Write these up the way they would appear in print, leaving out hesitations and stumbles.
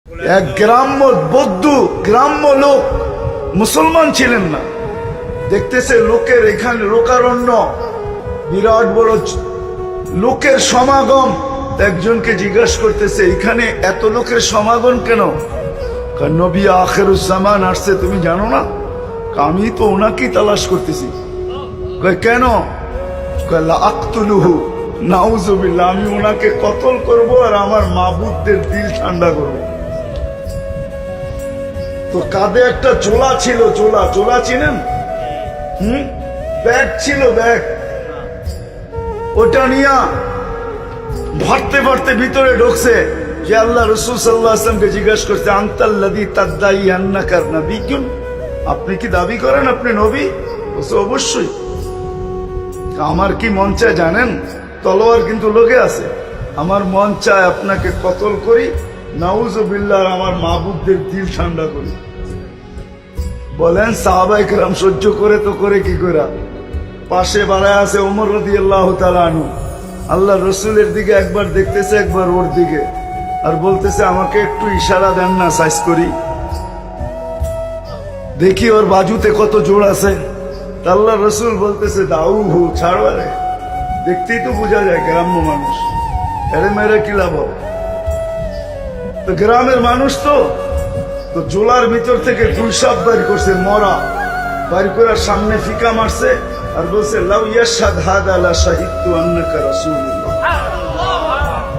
এক গ্রাম্য বৌদ্ধ গ্রাম্য লোক মুসলমান ছিলেন না, দেখতেছে লোকের এখানে লোকারণ্য, বিরাট বড় লোকের সমাগম। একজনকে জিজ্ঞাসা করতেছে এখানে এত লোকের সমাগম কেন? নবী আখিরুজ্জামান আসছে, তুমি জানো না? আমি তো ওনাকেই তালাশ করতেছি। কেন? আক্তুলুহু নাউজুবিল্লাহ, আমি ওনাকে কতল করব আর আমার মাবুদদের দিল ঠান্ডা করব। তো কাঁধে একটা চোলা ছিল, চোলা চিনেন? ব্যাগ ছিল, ব্যাগ। ওটা নিয়ে ভরতে ভরতে ভিতরে ঢুকছে। যে আল্লাহ রাসূল সাল্লাল্লাহু আলাইহি ওয়াসাল্লামকে জিজ্ঞাসা করতে, আনতাল্লাযী তাদদাই আন্নাকা নাবিয়্যুন, আপনি কি দাবি করেন আপনি নবী? বলছে অবশ্যই। আমার কি মন চায় জানেন? তলোয়ার কিন্তু লোকে আছে, আমার মন চায় আপনাকে কতল করি, নাউজুবিল্লাহ, আমার মাবুদদের দিল ঠান্ডা করি। বলেন সাহাবায়ে কেরাম সহ্য করে তো করে কি করে? পাশে বাড়ায় আছে ওমর রাদিয়াল্লাহু তাআলা আনহু। আল্লাহ রসুলের দিকে একবার দেখতেছে, একবার ওর দিকে, আর বলতেছে আমাকে একটু ইশারা দেন না, সাইজ করি দেখি ওর বাজুতে কত জোর আছে। আল্লাহ রসুল বলতেছে দাউহু, ছাড়ো, আরে দেখতেই তো বোঝা যায় গ্রাম্য মানুষ, এরে মেরে কি লাভ? তো গ্রামের মানুষ তো জোলার ভিতর থেকে গুলসাপ বাইর করছে, মরা বাইর করে সামনে ফিকা মারছে আর বলছে লাউ ইয়াশহাদ হাদা লা শাহিদতু আন্নাকা রাসূলুল্লাহ,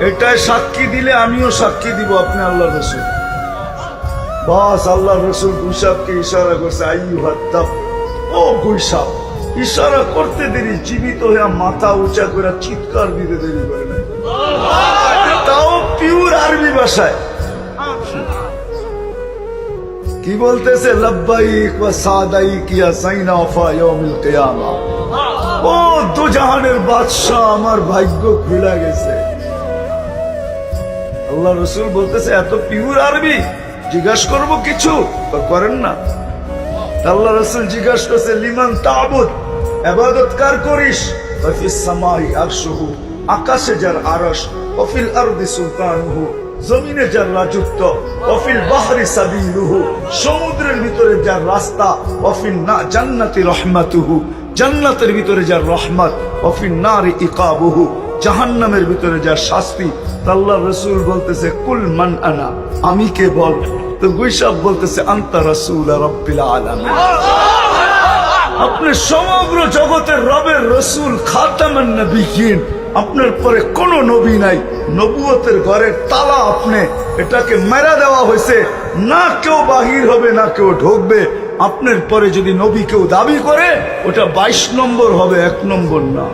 এটাই সাক্ষী দিলে আমিও সাক্ষী দিব আপনি আল্লাহর রাসূল। বাস আল্লাহর রাসূল গুলসাপকে ইশারা করছে, আইয়ুহাত তাব, ও গুলসাপ। ইশারা করতে দেরি, জীবিত হয়ে মাথা উঁচা করে চিৎকার দিতে দেরি করে না, তাও পিওর আরবি ভাষায়। কি বলতেছে? লব্বাইক ওয়া সাদাইক ইয়া সাইনা ওয়া ইয়াউমিল কিয়ামা, ও দু জাহানের বাদশা, আমার ভাগ্য খুলে গেছে। আল্লাহ রাসূল বলতেছে এত পিওর আরবি, জিজ্ঞাসা করবো কিছু? করেন না। আল্লাহ রাসূল জিজ্ঞাসা করছে লিমান তা'বুদ, ইবাদত কার করিস? ওয়া ফিস সামাই আরশুহু, আকাশে যার আরশ, ওয়া ফিল আরদি সুলতানুহু, জমিনে যার রাজত্ব, ওয়াফিল বাহরি সাবিলুহু, সমুদ্রের ভিতরে যার রাস্তা, ওয়াফিন না জান্নাতি রাহমাতুহু, জান্নাতের ভিতরে যার রহমত, ওয়াফিন নারি ইকাবুহু, জাহান্নামের ভিতরে যার শাস্তি। আল্লাহর রাসূল বলতেছে কুল মান আনা, আমি কে বল? তো গুইসাব বলতেছে আনতা রাসূল রাব্বিল আলামিন, আপনি সমগ্র জগতের রবের রাসূল, খাতামান নবিয়্যিন, আপনার পরে কোন নবী নাই, নবুয়তের ঘরের তালা আপনি, এটাকে মেরা দেওয়া হয়েছে, না কেউ বাহির হবে না কেউ ঢুকবে। আপনার পরে যদি নবী কেউ দাবি করে ওটা 22 নম্বর হবে, 1 নম্বর না।